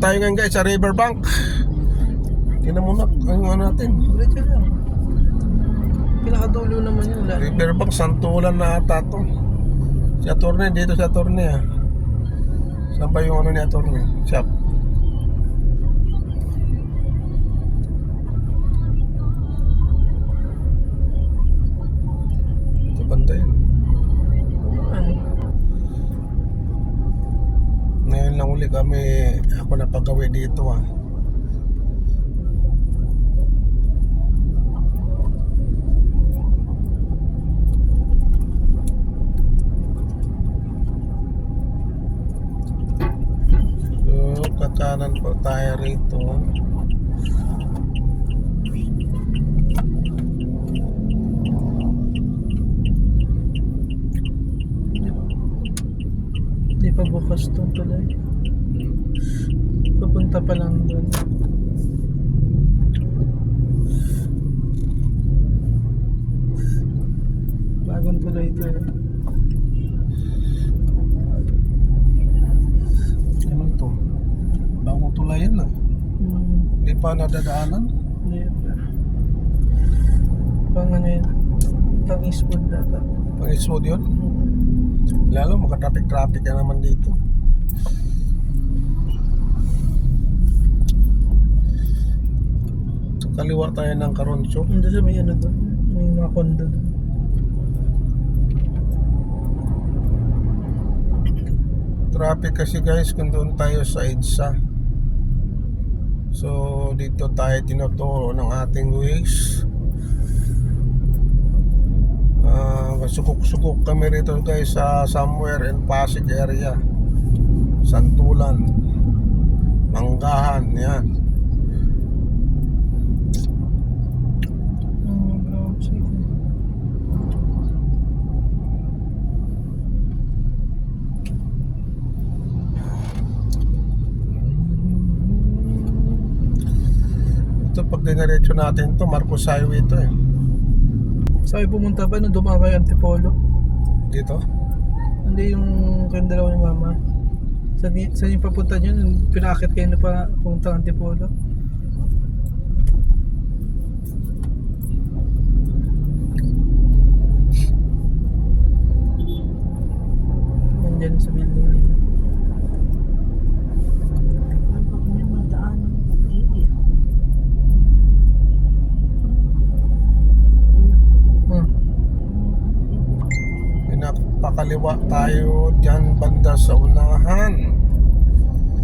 tayo ngayon guys sa riverbank. Tingnan mo na yung ano natin. Diretso lang. Pinakadulo naman yun. Riverbank, Santulan na ata to. Si attorney, dito si attorney ah. Saan ba yung ano ni attorney? Shop. Ito banda yun. Ngayon lang uli kami, ako napagawi dito ah. So, kakanan po tayo rito. Hindi pa bukas to tuloy. Papunta pa lang doon. Bagong tuloy ito. Ano to? Bagong tulayan ah. Hindi pa nadadaanan. Hindi pa. Pang ano yun? Pang Eastwood data. Pang-isod yun. Lalo maka-traffic ka naman dito. Kaliwa tayo ng Karoncho. Hindi sa may ano doon. May mga condo doon. Traffic kasi guys kung doon tayo sa EDSA. So dito tayo tinuturo ng ating ways. Sukuk-sukuk kami rito guys sa somewhere in Pasig area. Santulan, Manggahan, yan. Ito pag diniretso natin to Marcos Highway to eh. Saan kayo pumunta ba nung dumaan kayo Antipolo? Dito? Hindi yung kayong dalawa ni mama. Saan yung papunta nyo? Pinakakit kayo na pa pumunta ng Antipolo? Nandyan sa building. Pakaliwa tayo dyan banda sa unahan.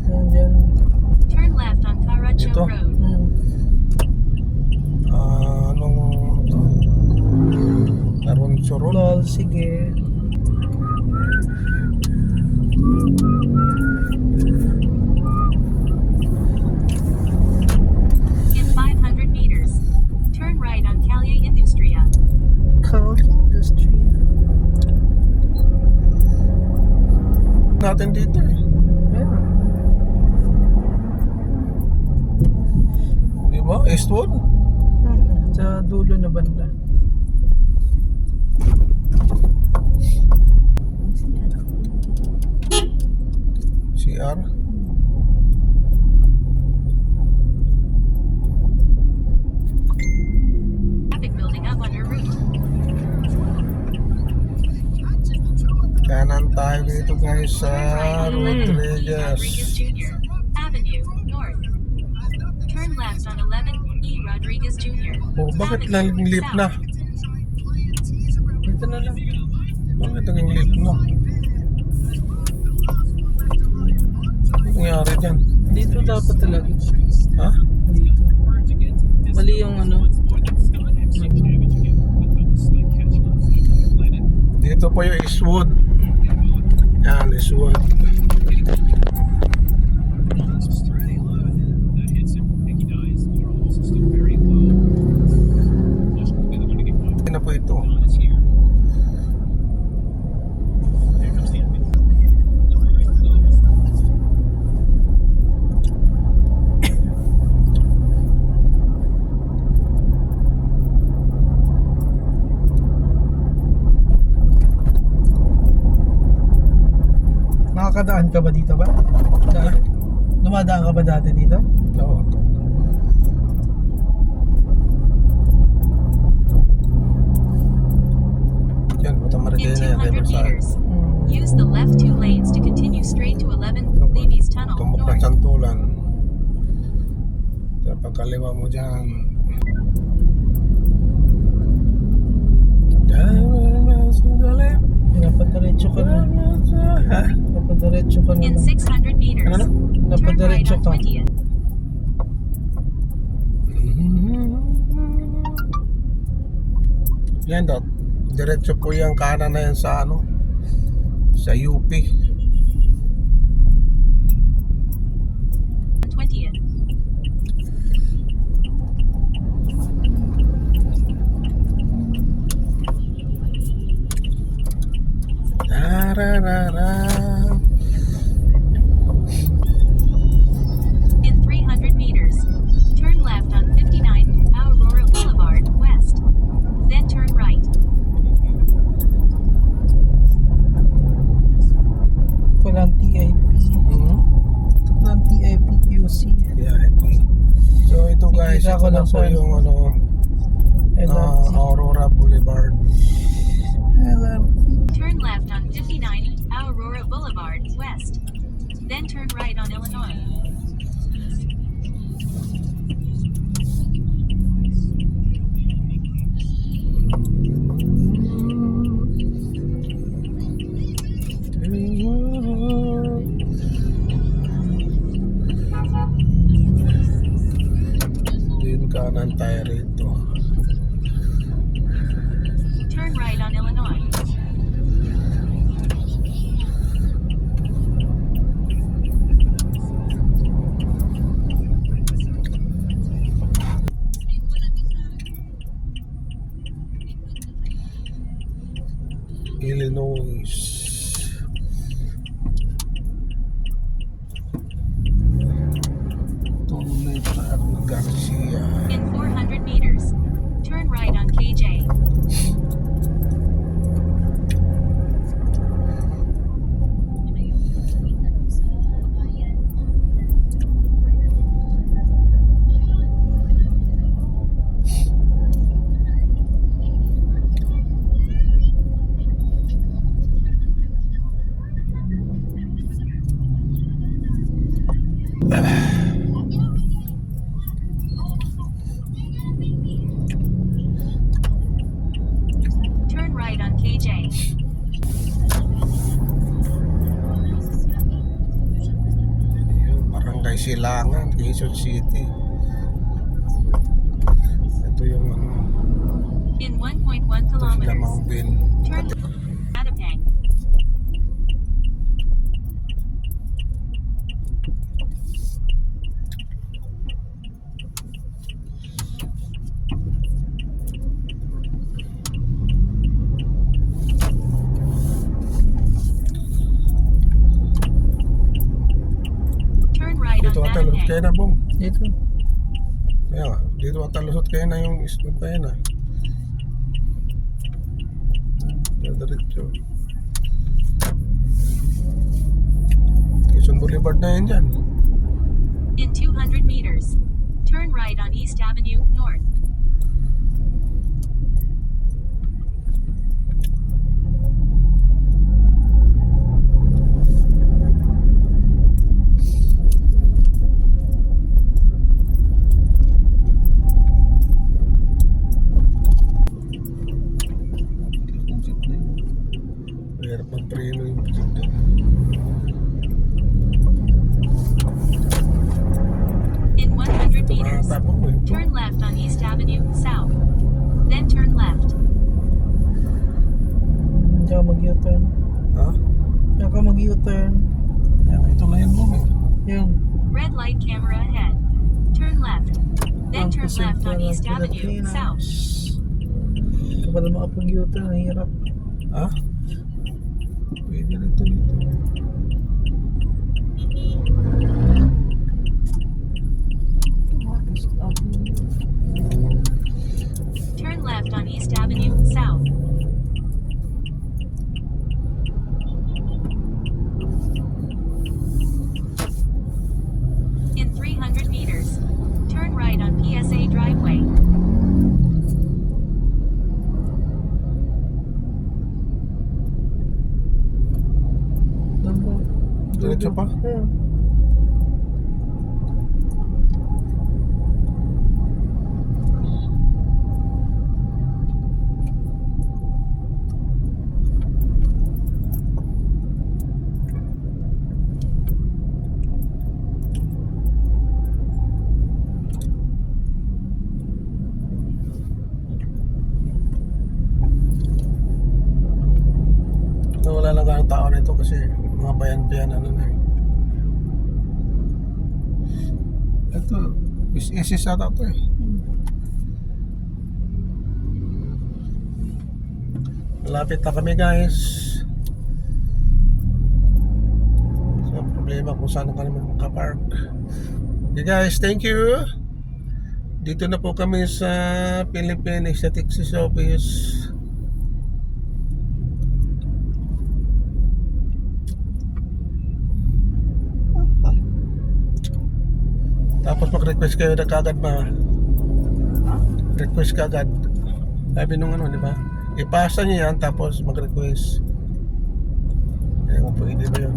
Nandyan. Turn left on Karacho Ito? Road. Anong Karoncho Road? Lol, sige. In 500 meters, turn right on Calle Industria. Calle Industria. Natin dito eh. Ayan. Di ba? Eastwood? Sa dulo na banda. CR? Traffic building up on your route. Kanan tayo dito guys sa Right on 11 E. Rodriguez Rodriguez. Jr. Avenue North. Turn left on 11 E. Rodriguez Jr. Oh, bakit naging lip na? Dito na lang. Bakit naging lip na? Ano nangyari dyan? Dito dapat talaga. Ha? Dito. Mali yung ano. Dito po yung Eastwood. Yan, Eastwood. Ito na po ito. Nakakadaan ka ba dito ba? Daan? Dumadaan ka ba dati dito? Oo. Yan, Bata In Marikina yan. 200 Riverside. meters, use the left 2 lanes to continue straight to 11 Levy's Tunnel Tumbok ng North. Santulan. Kapag kaliwa mo dyan. Napadiretso ka na. Ha? Napadiretso ka na. In 600 meters, Ano? turn right Napadiretso on ka. 20th. Yan daw. Diretso po yung kanan na yan sa ano? Sa UP. 20th. Tararara. In 300 meters, turn left on 59 Aurora Boulevard West. Then turn right. Walang TIP. Walang TIP QC. Yeah, so ito guys, Nakikita ko ito na lang po sa- yung ano, LRT. Aurora Boulevard. LRT. Turn left on 59 Aurora Boulevard West. Then turn right on Illinois. Din kanan tayo rito. Turn right on Illinois. Illinois. Tuloy pa Garcia. In 400 meters, turn right on KJ. Turn right on KJ. Yung Barangay Silangan, Quezon City. Ito yung ano, In 1.1 ito sila kilometers, Mountain. turn Atapang. Turn right Dito on ata lusot kayo Atapang. na, Bong. Dito. Kaya nga, dito ata lusot kayo na yung isbog kayo na. Diretso. Quezon Boulevard na yan dyan. In 200 meters, turn right on East Avenue North. Mahirap mag-preno yung jeep. In 100 Ito meters, nakatapok mo ito. turn left on East Avenue South. Then turn left. Diyan ka mag-U-turn. Ha? Diyan ka mag-U-turn. Yan, ito na yun, Bong. Yan. Red light camera ahead. Turn left. Then turn Ang left on Central East Avenue Pilipinas. South. Kapag makapag-U-turn, ang hirap. Ha? Pwede rito dito. Turn left on East Avenue South. Diretso pa? Oo. Wala lang ganang tao nito kasi mga bayan-bayan ano na. Ito, is ata ito eh. Malapit na kami guys. So problema kung saan kami makapark. Okay guys, thank you. Dito na po kami sa Philippine Statistics Office. Tapos mag-request kayo na kagad ba? Request kagad. Sabi nung ano, di ba? Ipasa niyo yan tapos mag-request. Kaya kung pwede ba yun?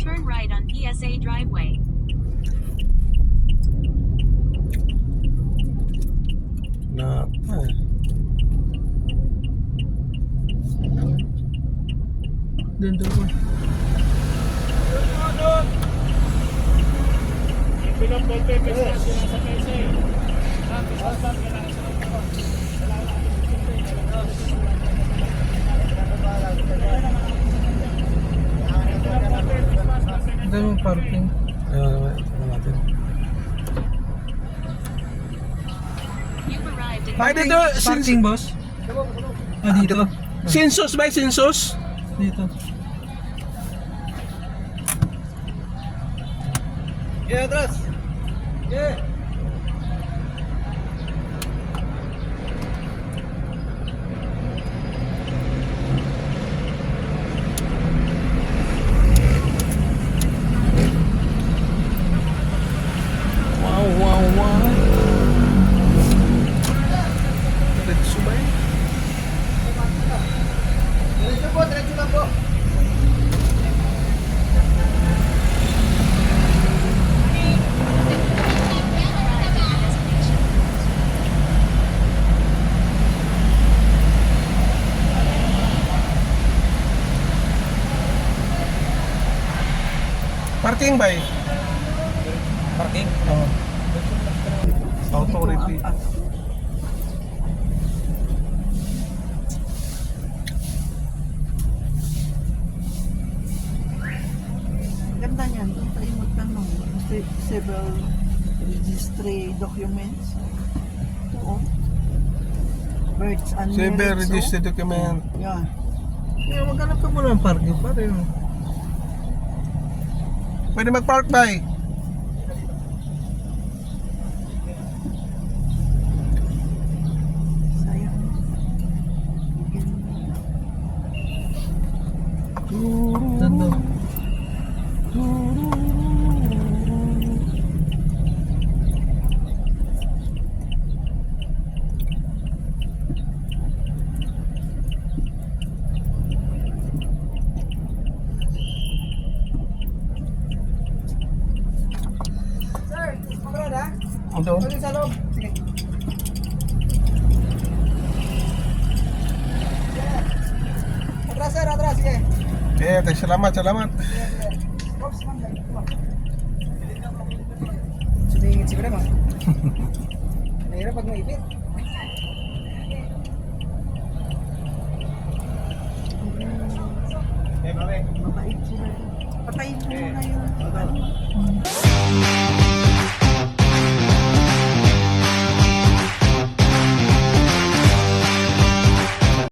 Turn right on PSA driveway. Na, Doon pa. Ang dami yung parking. ano natin. You've arrived at Ay, dito! Parking, boss? Ah, dito. Sinsos ba? Sinsos? Dito. Yeah, atras. Yeah. Wow, wow, wow. Diretso ba yun? Diretso lang po. Parking ba eh? Parking? Oo. Authority. Ganda niyan. Doon tayo magtanong. Several registry documents. Oo. Births and Cyber marriage, registered document. oh. Yeah. Kaya maghanap ka muna ng parking pa rin. Pwede mag-park ba eh? Sayang. Doon doon. Sir, pagkaroon ha? Ano? Pwede sa loob. Sige. Atras sir, atras. Sige. Eh, salamat, salamat. Oops, ma'am. Singit siguro mo. Mahirap pag maipit. Mabait sila. Patayin mo na yun.